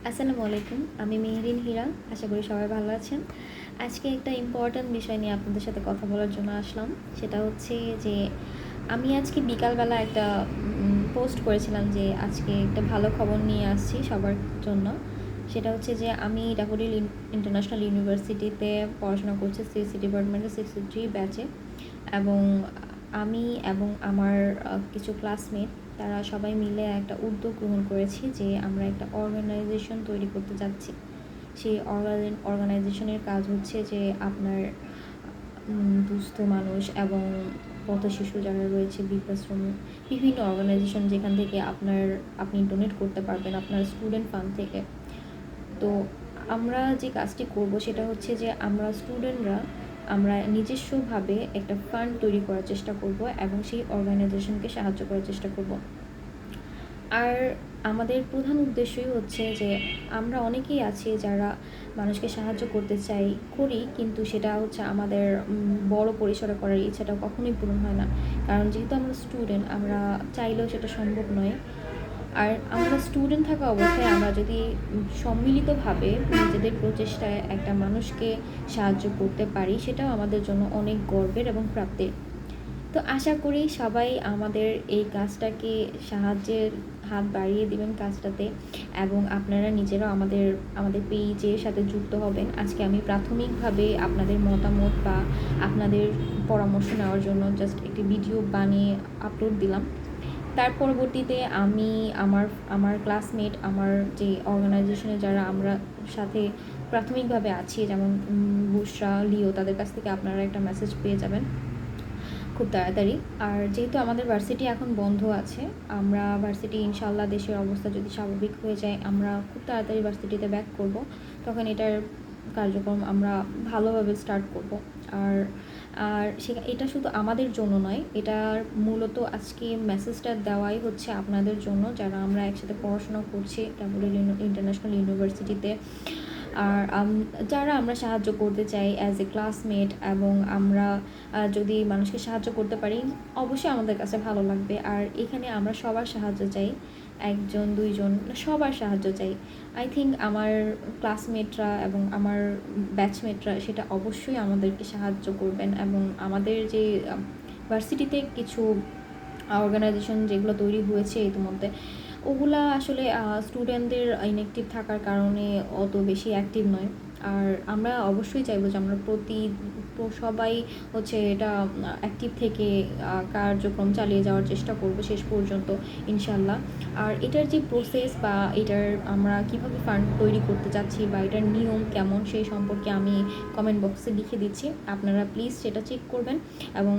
আসসালামু আলাইকুম, আমি মেহেরিন হীরা। আশা করি সবাই ভালো আছেন। আজকে একটা ইম্পর্ট্যান্ট বিষয় নিয়ে আপনাদের সাথে কথা বলার জন্য আসলাম। সেটা হচ্ছে যে আমি আজকে বিকালবেলা একটা পোস্ট করেছিলাম যে আজকে একটা ভালো খবর নিয়ে আসছি সবার জন্য। সেটা হচ্ছে যে আমি ডাকুরিল ইন্টারন্যাশনাল ইউনিভার্সিটিতে পড়াশোনা করছি সিএসসি ডিপার্টমেন্টের 63 ব্যাচে। এবং আমি এবং আমার কিছু ক্লাসমেট তারা সবাই মিলে একটা উদ্যোগ গ্রহণ করেছি যে আমরা একটা অর্গানাইজেশন তৈরি করতে যাচ্ছি। সেই অর্গানাইজেশনের কাজ হচ্ছে যে আপনার দুস্থ মানুষ এবং পথ শিশু যারা রয়েছে, বৃদ্ধাশ্রম, বিভিন্ন অর্গানাইজেশন যেখান থেকে আপনি ডোনেট করতে পারবেন আপনার স্টুডেন্ট ফান্ড থেকে। তো আমরা যে কাজটি করব সেটা হচ্ছে যে আমরা নিজস্বভাবে একটা ফান্ড তৈরি করার চেষ্টা করব এবং সেই অর্গানাইজেশনকে সাহায্য করার চেষ্টা করব। আর আমাদের প্রধান উদ্দেশ্যই হচ্ছে যে আমরা অনেকেই আছি যারা মানুষকে সাহায্য করতে করি, কিন্তু সেটা হচ্ছে আমাদের বড় পরিসরে করার ইচ্ছাটা কখনোই পূরণ হয় না। কারণ যেহেতু আমরা স্টুডেন্ট, আমরা চাইলেও সেটা সম্ভব নয়। আর আমরা স্টুডেন্ট থাকা অবস্থায় আমরা যদি সম্মিলিতভাবে নিজেদের প্রচেষ্টায় একটা মানুষকে সাহায্য করতে পারি, সেটাও আমাদের জন্য অনেক গর্বের এবং প্রাপ্তির। তো আশা করি সবাই আমাদের এই কাজটাকে সাহায্যের হাত বাড়িয়ে দিবেন কাজটাতে, এবং আপনারা নিজেরাও আমাদের পেজের সাথে যুক্ত হবেন। আজকে আমি প্রাথমিকভাবে আপনাদের মতামত বা আপনাদের পরামর্শ নেওয়ার জন্য জাস্ট একটি ভিডিও বানিয়ে আপলোড দিলাম। তার পরবর্তীতে আমি আমার ক্লাসমেট, আমার যে অর্গানাইজেশনে যারা আমরা সাথে প্রাথমিকভাবে আছি, যেমন বুশরা, লিও, তাদের কাছ থেকে আপনারা একটা মেসেজ পেয়ে যাবেন খুব তাড়াতাড়ি। আর যেহেতু আমাদের ভার্সিটি এখন বন্ধ আছে, আমরা ভার্সিটি ইনশাল্লাহ দেশের অবস্থা যদি স্বাভাবিক হয়ে যায় আমরা খুব তাড়াতাড়ি ভার্সিটিতে ব্যাক করব। তখন এটার কার্যক্রম আমরা ভালোভাবে স্টার্ট করব। আর আর এটা শুধু আমাদের জন্য নয়, এটার মূলত আজকে মেসেজটা দেওয়াই হচ্ছে আপনাদের জন্য, যারা আমরা একসাথে পড়াশোনা করছি ডাকুরিল ইন্টারন্যাশনাল ইউনিভার্সিটিতে। আর যারা আমরা সাহায্য করতে চাই অ্যাজ এ ক্লাসমেট, এবং আমরা যদি মানুষকে সাহায্য করতে পারি অবশ্যই আমাদের কাছে ভালো লাগবে। আর এখানে আমরা সবার সাহায্য চাই, একজন দুইজন সবার সাহায্য চাই। আই থিঙ্ক আমার ক্লাসমেটরা এবং আমার ব্যাচমেটরা সেটা অবশ্যই আমাদেরকে সাহায্য করবেন। এবং আমাদের যে ভার্সিটিতে কিছু অর্গানাইজেশন যেগুলো তৈরি হয়েছে ইতিমধ্যে, ওগুলা আসলে স্টুডেন্টদের ইনঅ্যাক্টিভ থাকার কারণে অত বেশি অ্যাক্টিভ নয়। আর আমরা অবশ্যই চাইবো যে আমরা সবাই হচ্ছে এটা অ্যাক্টিভ থেকে কার্যক্রম চালিয়ে যাওয়ার চেষ্টা করব শেষ পর্যন্ত ইনশাল্লাহ। আর এটার যে প্রসেস বা এটার আমরা কিভাবে ফান্ড তৈরি করতে চাচ্ছি বা এটার নিয়ম কেমন সেই সম্পর্কে আমি কমেন্ট বক্সে লিখে দিচ্ছি, আপনারা প্লিজ সেটা চেক করবেন। এবং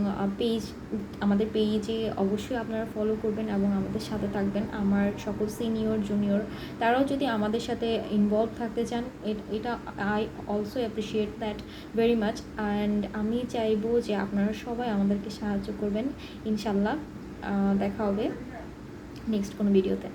আমাদের পেজে অবশ্যই আপনারা ফলো করবেন এবং আমাদের সাথে থাকবেন। আমার সকল সিনিয়র জুনিয়র তারাও যদি আমাদের সাথে ইনভলভ থাকতে চান, এটা I also appreciate that very much. And আমি চাইবো যে আপনারা সবাই আমাদেরকে সাহায্য করবেন ইনশাল্লাহ। দেখা হবে নেক্সট কোনো ভিডিওতে।